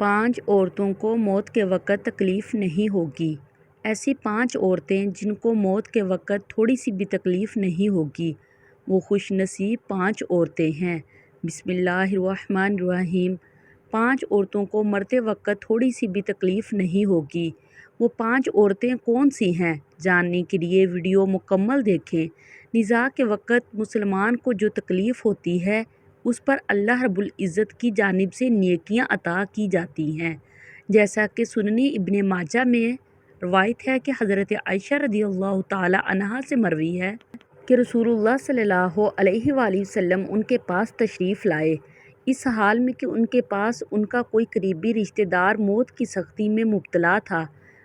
5 عورتوں کو موت کے وقت تکلیف نہیں ہوگی۔ ایسی 5 عورتیں جن کو موت کے وقت تھوڑی سی بھی تکلیف نہیں ہوگی، وہ خوش نصیب 5 عورتیں ہیں۔ بسم اللہ الرحمن الرحیم۔ 5 عورتوں کو مرتے وقت تھوڑی سی بھی تکلیف نہیں ہوگی۔ وہ 5 عورتیں کون سی ہیں؟ جاننے کے لیے ویڈیو مکمل دیکھیں۔ نزاع کے وقت مسلمان کو جو تکلیف ہوتی ہے، اس پر اللہ رب العزت کی جانب سے نیکیاں عطا کی جاتی ہیں، جیسا کہ سنن ابن ماجہ میں روایت ہے کہ حضرت عائشہ رضی اللہ تعالی عنہا سے مروی ہے کہ رسول اللہ صلی اللہ علیہ وآلہ وسلم ان کے پاس تشریف لائے، اس حال میں کہ ان کے پاس ان کا کوئی قریبی رشتہ دار موت کی سختی میں مبتلا تھا۔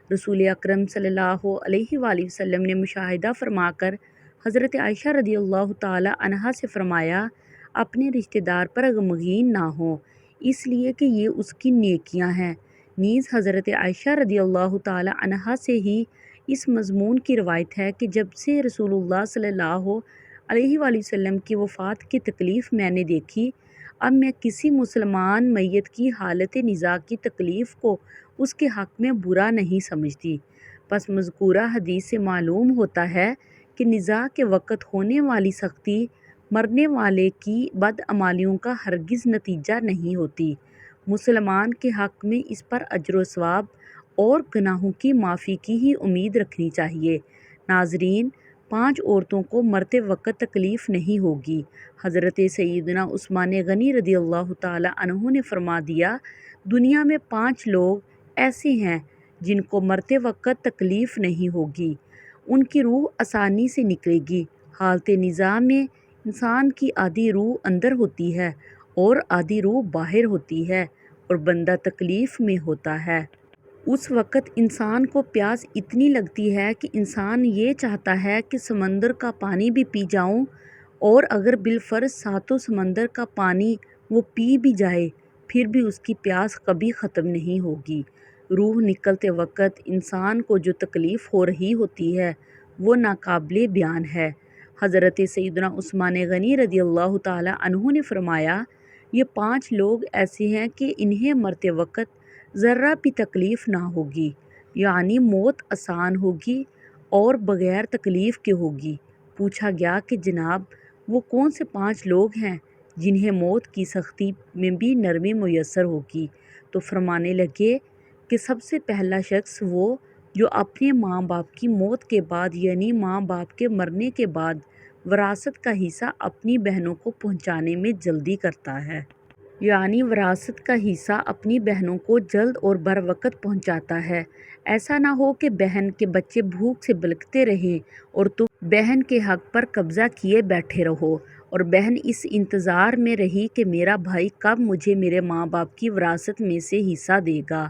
رسول اکرم صلی اللہ علیہ وآلہ وسلم نے مشاہدہ فرما کر حضرت عائشہ رضی اللہ تعالی عنہا سے فرمایا، اپنے رشتہ دار پر غمگین نہ ہو، اس لیے کہ یہ اس کی نیکیاں ہیں۔ نیز حضرت عائشہ رضی اللہ تعالی عنہا سے ہی اس مضمون کی روایت ہے کہ جب سے رسول اللہ صلی اللہ علیہ وآلہ وسلم کی وفات کی تکلیف میں نے دیکھی، اب میں کسی مسلمان میت کی حالت نزاع کی تکلیف کو اس کے حق میں برا نہیں سمجھتی۔ پس مذکورہ حدیث سے معلوم ہوتا ہے کہ نزاع کے وقت ہونے والی سختی مرنے والے کی بدعمالیوں کا ہرگز نتیجہ نہیں ہوتی۔ مسلمان کے حق میں اس پر اجر و ثواب اور گناہوں کی معافی کی ہی امید رکھنی چاہیے۔ ناظرین، 5 عورتوں کو مرتے وقت تکلیف نہیں ہوگی۔ حضرت سیدنا عثمان غنی رضی اللہ تعالی عنہ نے فرما دیا، دنیا میں 5 لوگ ایسے ہیں جن کو مرتے وقت تکلیف نہیں ہوگی۔ ان کی روح آسانی سے نکلے گی۔ حالت نزاع میں انسان کی آدھی روح اندر ہوتی ہے اور آدھی روح باہر ہوتی ہے اور بندہ تکلیف میں ہوتا ہے۔ اس وقت انسان کو پیاس اتنی لگتی ہے کہ انسان یہ چاہتا ہے کہ سمندر کا پانی بھی پی جاؤں، اور اگر بالفرض 7 سمندر کا پانی وہ پی بھی جائے پھر بھی اس کی پیاس کبھی ختم نہیں ہوگی۔ روح نکلتے وقت انسان کو جو تکلیف ہو رہی ہوتی ہے وہ ناقابل بیان ہے۔ حضرت سیدنا عثمان غنی رضی اللہ تعالی عنہ نے فرمایا، یہ 5 لوگ ایسے ہیں کہ انہیں مرتے وقت ذرہ بھی تکلیف نہ ہوگی، یعنی موت آسان ہوگی اور بغیر تکلیف کے ہوگی۔ پوچھا گیا کہ جناب، وہ کون سے 5 لوگ ہیں جنہیں موت کی سختی میں بھی نرمی میسر ہوگی؟ تو فرمانے لگے کہ سب سے پہلا شخص وہ جو اپنے ماں باپ کی موت کے بعد، یعنی ماں باپ کے مرنے کے بعد، وراثت کا حصہ اپنی بہنوں کو پہنچانے میں جلدی کرتا ہے، یعنی وراثت کا حصہ اپنی بہنوں کو جلد اور بر وقت پہنچاتا ہے۔ ایسا نہ ہو کہ بہن کے بچے بھوک سے بلکتے رہیں اور تم بہن کے حق پر قبضہ کیے بیٹھے رہو، اور بہن اس انتظار میں رہی کہ میرا بھائی کب مجھے میرے ماں باپ کی وراثت میں سے حصہ دے گا۔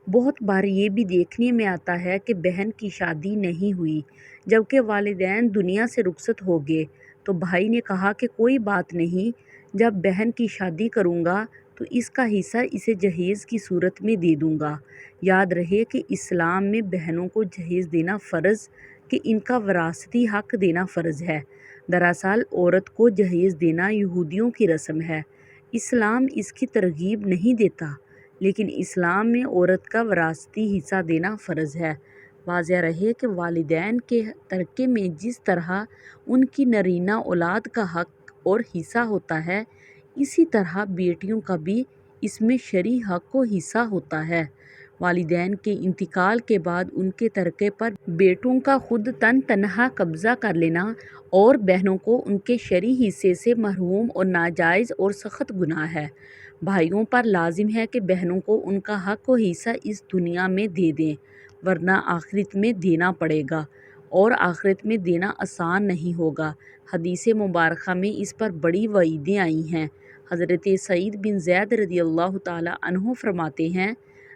بہت بار یہ بھی دیکھنے میں آتا ہے کہ بہن کی شادی نہیں ہوئی، جبکہ والدین دنیا سے رخصت ہو گئے، تو بھائی نے کہا کہ کوئی بات نہیں، جب بہن کی شادی کروں گا تو اس کا حصہ اسے جہیز کی صورت میں دے دوں گا۔ یاد رہے کہ اسلام میں بہنوں کو جہیز دینا فرض، کہ ان کا وراثتی حق دینا فرض ہے۔ دراصل عورت کو جہیز دینا یہودیوں کی رسم ہے۔ اسلام اس کی ترغیب نہیں دیتا، لیکن اسلام میں عورت کا وراثتی حصہ دینا فرض ہے۔ واضح رہے کہ والدین کے ترکے میں جس طرح ان کی نرینہ اولاد کا حق اور حصہ ہوتا ہے، اسی طرح بیٹیوں کا بھی اس میں شرعی حق و حصہ ہوتا ہے۔ والدین کے انتقال کے بعد ان کے ترکے پر بیٹوں کا خود تنہا قبضہ کر لینا اور بہنوں کو ان کے شرعی حصے سے محروم اور ناجائز اور سخت گناہ ہے۔ بھائیوں پر لازم ہے کہ بہنوں کو ان کا حق و حصہ اس دنیا میں دے دیں، ورنہ آخرت میں دینا پڑے گا، اور آخرت میں دینا آسان نہیں ہوگا۔ حدیث مبارکہ میں اس پر بڑی وعیدیں آئی ہیں۔ حضرت سعید بن زید رضی اللہ تعالی عنہ فرماتے ہیں،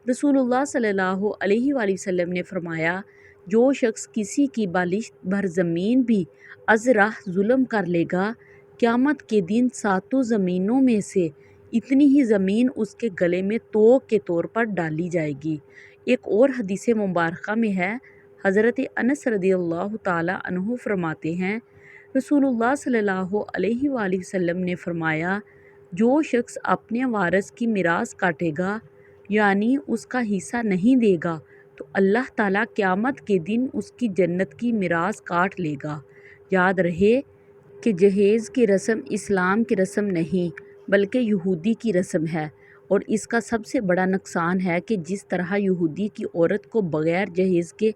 رسول اللہ صلی اللہ علیہ وآلہ وسلم نے فرمایا، جو شخص کسی کی بالشت بھر زمین بھی از راہ ظلم کر لے گا، قیامت کے دن 7 زمینوں میں سے اتنی ہی زمین اس کے گلے میں طوق کے طور پر ڈالی جائے گی۔ ایک اور حدیث مبارکہ میں ہے، حضرت انس رضی اللہ تعالی عنہ فرماتے ہیں، رسول اللہ صلی اللہ علیہ وآلہ وسلم نے فرمایا، جو شخص اپنے وارث کی میراث کاٹے گا یعنی اس کا حصہ نہیں دے گا تو اللہ تعالیٰ قیامت کے دن اس کی جنت کی میراث کاٹ لے گا۔ یاد رہے کہ جہیز کی رسم اسلام کی رسم نہیں بلکہ یہودی کی رسم ہے، اور اس کا سب سے بڑا نقصان ہے کہ جس طرح یہودی کی عورت کو بغیر جہیز کے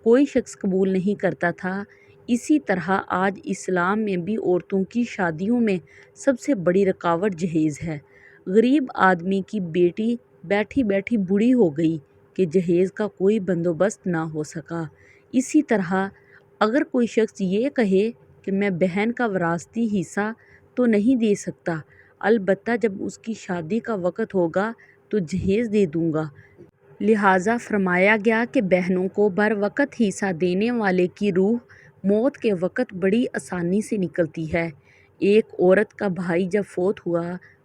کوئی شخص قبول نہیں کرتا تھا، اسی طرح آج اسلام میں بھی عورتوں کی شادیوں میں سب سے بڑی رکاوٹ جہیز ہے۔ غریب آدمی کی بیٹی بیٹھی بیٹھی بوڑھی ہو گئی کہ جہیز کا کوئی بندوبست نہ ہو سکا۔ اسی طرح اگر کوئی شخص یہ کہے کہ میں بہن کا وراثتی حصہ تو نہیں دے سکتا، البتہ جب اس کی شادی کا وقت ہوگا تو جہیز دے دوں گا، لہٰذا فرمایا گیا کہ بہنوں کو بروقت حصہ دینے والے کی روح موت کے وقت بڑی آسانی سے نکلتی ہے۔ ایک عورت کا بھائی جب فوت ہوا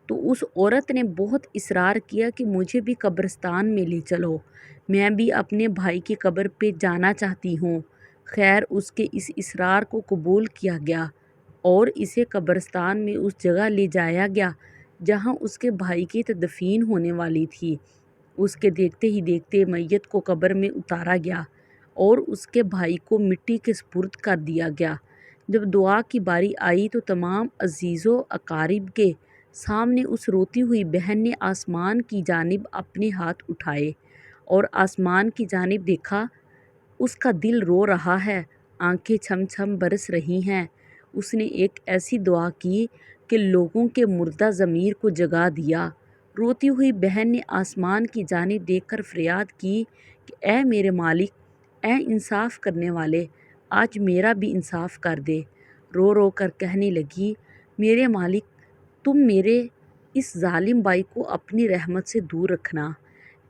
تو اس عورت نے بہت اصرار کیا کہ مجھے بھی قبرستان میں لے چلو، میں بھی اپنے بھائی کی قبر پہ جانا چاہتی ہوں۔ خیر اس کے اس اصرار کو قبول کیا گیا اور اسے قبرستان میں اس جگہ لے جایا گیا جہاں اس کے بھائی کی تدفین ہونے والی تھی۔ اس کے دیکھتے ہی دیکھتے میت کو قبر میں اتارا گیا اور اس کے بھائی کو مٹی کے سپرد کر دیا گیا۔ جب دعا کی باری آئی تو تمام عزیز و اقارب کے سامنے اس روتی ہوئی بہن نے آسمان کی جانب اپنے ہاتھ اٹھائے اور آسمان کی جانب دیکھا۔ اس کا دل رو رہا ہے، آنکھیں چھم چھم برس رہی ہیں۔ اس نے ایک ایسی دعا کی کہ لوگوں کے مردہ ضمیر کو جگا دیا۔ روتی ہوئی بہن نے آسمان کی جانب دیکھ کر فریاد کی کہ اے میرے مالک، اے انصاف کرنے والے، آج میرا بھی انصاف کر دے۔ رو رو کر کہنے لگی، میرے مالک، تم میرے اس ظالم بھائی کو اپنی رحمت سے دور رکھنا،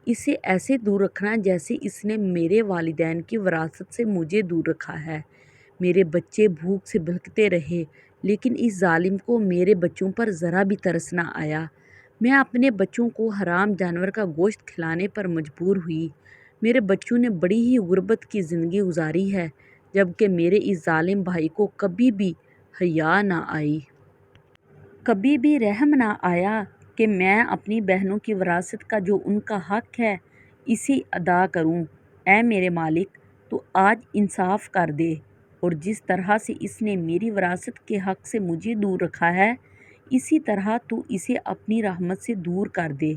اسے ایسے دور رکھنا جیسے اس نے میرے والدین کی وراثت سے مجھے دور رکھا ہے۔ میرے بچے بھوک سے بھٹکتے رہے لیکن اس ظالم کو میرے بچوں پر ذرا بھی ترس نہ آیا۔ میں اپنے بچوں کو حرام جانور کا گوشت کھلانے پر مجبور ہوئی۔ میرے بچوں نے بڑی ہی غربت کی زندگی گزاری ہے جبکہ میرے اس ظالم بھائی کو کبھی بھی حیا نہ آئی، کبھی بھی رحم نہ آیا کہ میں اپنی بہنوں کی وراثت کا جو ان کا حق ہے اسے ادا کروں۔ اے میرے مالک، تو آج انصاف کر دے، اور جس طرح سے اس نے میری وراثت کے حق سے مجھے دور رکھا ہے اسی طرح تو اسے اپنی رحمت سے دور کر دے۔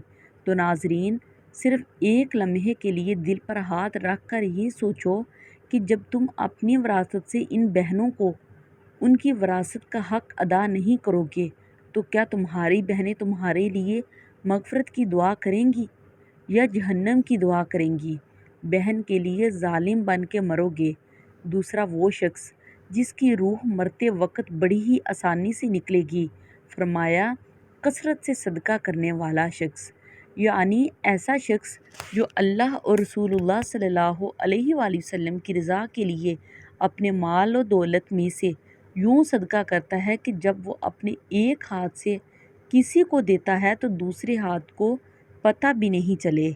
تو ناظرین، صرف ایک لمحے کے لیے دل پر ہاتھ رکھ کر یہ سوچو کہ جب تم اپنی وراثت سے ان بہنوں کو ان کی وراثت کا حق ادا نہیں کرو گے تو کیا تمہاری بہنیں تمہارے لیے مغفرت کی دعا کریں گی یا جہنم کی دعا کریں گی؟ بہن کے لیے ظالم بن کے مرو گے۔ دوسرا وہ شخص جس کی روح مرتے وقت بڑی ہی آسانی سے نکلے گی، فرمایا کثرت سے صدقہ کرنے والا شخص، یعنی ایسا شخص جو اللہ اور رسول اللہ صلی اللہ علیہ وآلہ وسلم کی رضا کے لیے اپنے مال و دولت میں سے یوں صدقہ کرتا ہے کہ جب وہ اپنے ایک ہاتھ سے کسی کو دیتا ہے تو دوسرے ہاتھ کو پتہ بھی نہیں چلے۔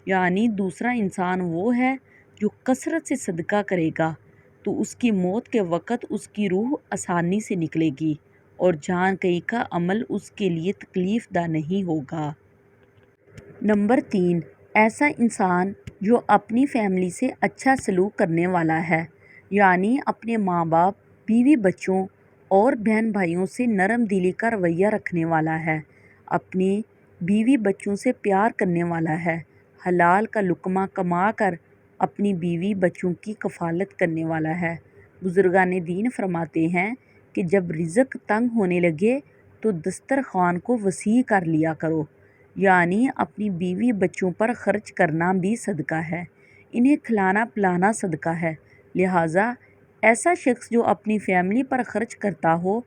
یعنی دوسرا انسان وہ ہے جو کثرت سے صدقہ کرے گا تو اس کی موت کے وقت اس کی روح آسانی سے نکلے گی اور جان کئی کا عمل اس کے لیے تکلیف دہ نہیں ہوگا۔ نمبر 3، ایسا انسان جو اپنی فیملی سے اچھا سلوک کرنے والا ہے، یعنی اپنے ماں باپ، بیوی بچوں اور بہن بھائیوں سے نرم دلی کا رویہ رکھنے والا ہے، اپنی بیوی بچوں سے پیار کرنے والا ہے، حلال کا لقمہ کما کر اپنی بیوی بچوں کی کفالت کرنے والا ہے۔ بزرگان دین فرماتے ہیں کہ جب رزق تنگ ہونے لگے تو دسترخوان کو وسیع کر لیا کرو، یعنی اپنی بیوی بچوں پر خرچ کرنا بھی صدقہ ہے، انہیں کھلانا پلانا صدقہ ہے۔ لہٰذا ایسا شخص جو اپنی فیملی پر خرچ کرتا ہو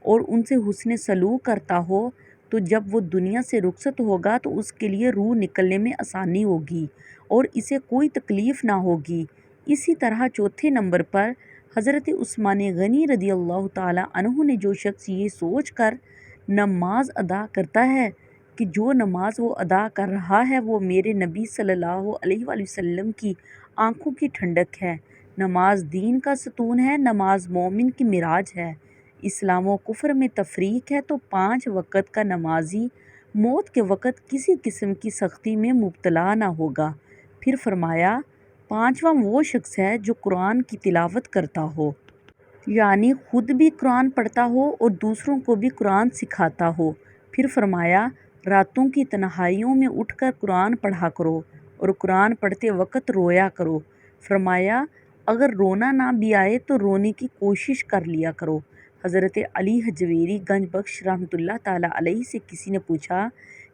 اور ان سے حسن سلوک کرتا ہو تو جب وہ دنیا سے رخصت ہوگا تو اس کے لیے روح نکلنے میں آسانی ہوگی اور اسے کوئی تکلیف نہ ہوگی۔ اسی طرح چوتھے نمبر پر حضرت عثمان غنی رضی اللہ تعالیٰ عنہ نے جو شخص یہ سوچ کر نماز ادا کرتا ہے کہ جو نماز وہ ادا کر رہا ہے وہ میرے نبی صلی اللہ علیہ وآلہ وسلم کی آنکھوں کی ٹھنڈک ہے، نماز دین کا ستون ہے، نماز مومن کی معراج ہے، اسلام و کفر میں تفریق ہے تو 5 وقت کا نمازی موت کے وقت کسی قسم کی سختی میں مبتلا نہ ہوگا۔ پھر فرمایا، پانچواں وہ شخص ہے جو قرآن کی تلاوت کرتا ہو، یعنی خود بھی قرآن پڑھتا ہو اور دوسروں کو بھی قرآن سکھاتا ہو۔ پھر فرمایا، راتوں کی تنہائیوں میں اٹھ کر قرآن پڑھا کرو اور قرآن پڑھتے وقت رویا کرو۔ فرمایا، اگر رونا نہ بھی آئے تو رونے کی کوشش کر لیا کرو۔ حضرت علی حجویری گنج بخش رحمۃ اللہ تعالیٰ علیہ سے کسی نے پوچھا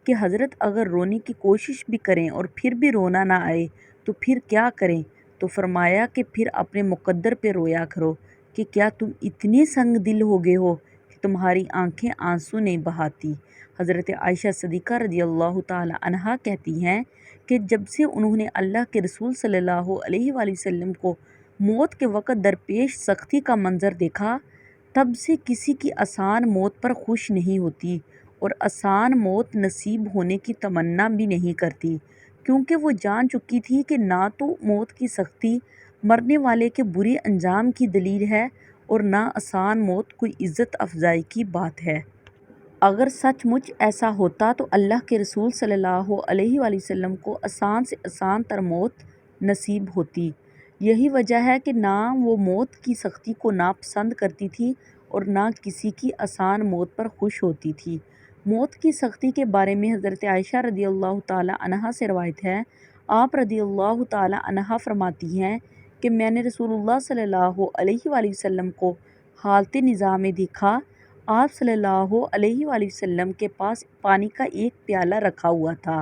کہ حضرت اگر رونے کی کوشش بھی کریں اور پھر بھی رونا نہ آئے تو پھر کیا کریں؟ تو فرمایا کہ پھر اپنے مقدر پہ رویا کرو کہ کیا تم اتنے سنگ دل ہو گئے ہو کہ تمہاری آنکھیں آنسو نہیں بہاتی۔ حضرت عائشہ صدیقہ رضی اللہ تعالی عنہا کہتی ہیں کہ جب سے انہوں نے اللہ کے رسول صلی اللہ علیہ وآلہ وسلم کو موت کے وقت درپیش سختی کا منظر دیکھا، تب سے کسی کی آسان موت پر خوش نہیں ہوتی اور آسان موت نصیب ہونے کی تمنا بھی نہیں کرتی، کیونکہ وہ جان چکی تھی کہ نہ تو موت کی سختی مرنے والے کے برے انجام کی دلیل ہے اور نہ آسان موت کوئی عزت افزائی کی بات ہے۔ اگر سچ مچ ایسا ہوتا تو اللہ کے رسول صلی اللہ علیہ وآلہ وسلم کو آسان سے آسان تر موت نصیب ہوتی۔ یہی وجہ ہے کہ نہ وہ موت کی سختی کو ناپسند کرتی تھی اور نہ کسی کی آسان موت پر خوش ہوتی تھی۔ موت کی سختی کے بارے میں حضرت عائشہ رضی اللہ تعالی عنہا سے روایت ہے، آپ رضی اللہ تعالی عنہا فرماتی ہیں کہ میں نے رسول اللہ صلی اللہ علیہ وآلہ وسلم کو حالت نزاع میں دیکھا۔ آپ صلی اللہ علیہ وآلہ وسلم کے پاس پانی کا ایک پیالہ رکھا ہوا تھا۔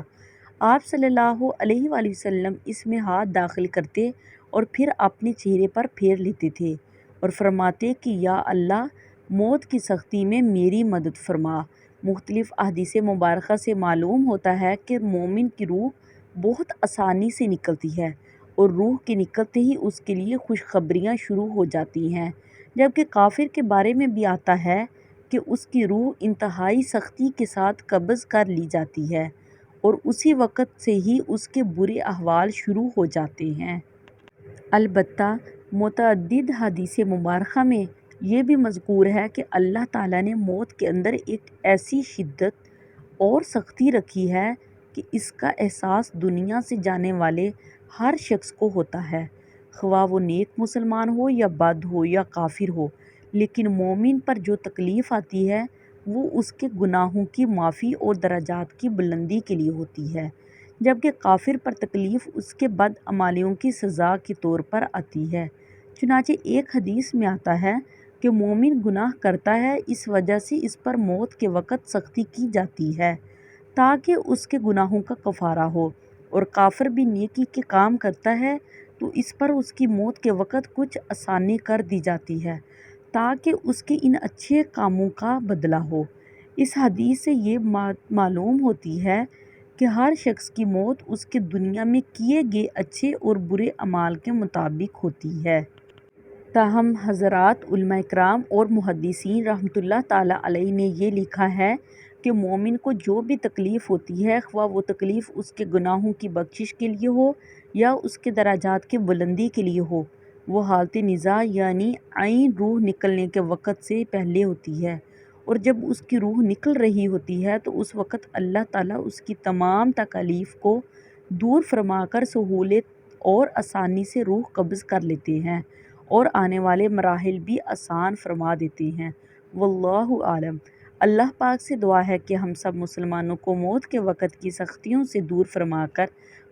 آپ صلی اللہ علیہ وآلہ وسلم اس میں ہاتھ داخل کرتے اور پھر اپنے چہرے پر پھیر لیتے تھے اور فرماتے کہ یا اللہ، موت کی سختی میں میری مدد فرما۔ مختلف احادیث مبارکہ سے معلوم ہوتا ہے کہ مومن کی روح بہت آسانی سے نکلتی ہے اور روح کے نکلتے ہی اس کے لیے خوشخبریاں شروع ہو جاتی ہیں، جبکہ کافر کے بارے میں بھی آتا ہے کہ اس کی روح انتہائی سختی کے ساتھ قبض کر لی جاتی ہے اور اسی وقت سے ہی اس کے برے احوال شروع ہو جاتے ہیں۔ البتہ متعدد حدیث مبارکہ میں یہ بھی مذکور ہے کہ اللہ تعالیٰ نے موت کے اندر ایک ایسی شدت اور سختی رکھی ہے کہ اس کا احساس دنیا سے جانے والے ہر شخص کو ہوتا ہے، خواہ وہ نیک مسلمان ہو یا بد ہو یا کافر ہو، لیکن مومن پر جو تکلیف آتی ہے وہ اس کے گناہوں کی معافی اور درجات کی بلندی کے لیے ہوتی ہے، جبکہ کافر پر تکلیف اس کے بدعمالیوں کی سزا کے طور پر آتی ہے۔ چنانچہ ایک حدیث میں آتا ہے کہ مومن گناہ کرتا ہے، اس وجہ سے اس پر موت کے وقت سختی کی جاتی ہے تاکہ اس کے گناہوں کا کفارہ ہو، اور کافر بھی نیکی کے کام کرتا ہے تو اس پر اس کی موت کے وقت کچھ آسانی کر دی جاتی ہے تاکہ اس کے ان اچھے کاموں کا بدلہ ہو۔ اس حدیث سے یہ معلوم ہوتی ہے کہ ہر شخص کی موت اس کے دنیا میں کیے گئے اچھے اور برے اعمال کے مطابق ہوتی ہے۔ تاہم حضرات علماء کرام اور محدثین رحمۃ اللہ تعالیٰ علیہ نے یہ لکھا ہے کہ مومن کو جو بھی تکلیف ہوتی ہے، خواہ وہ تکلیف اس کے گناہوں کی بخشش کے لیے ہو یا اس کے درجات کی بلندی کے لیے ہو، وہ حالت نزاع یعنی عین روح نکلنے کے وقت سے پہلے ہوتی ہے، اور جب اس کی روح نکل رہی ہوتی ہے تو اس وقت اللہ تعالیٰ اس کی تمام تکالیف کو دور فرما کر سہولت اور آسانی سے روح قبض کر لیتے ہیں اور آنے والے مراحل بھی آسان فرما دیتے ہیں۔ واللہ عالم۔ اللہ پاک سے دعا ہے کہ ہم سب مسلمانوں کو موت کے وقت کی سختیوں سے دور فرما کر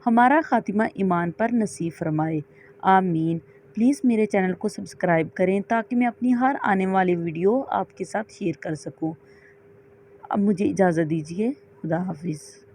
ہمارا خاتمہ ایمان پر نصیب فرمائے، آمین۔ پلیز میرے چینل کو سبسکرائب کریں تاکہ میں اپنی ہر آنے والی ویڈیو آپ کے ساتھ شیئر کر سکوں۔ اب مجھے اجازت دیجیے، خدا حافظ۔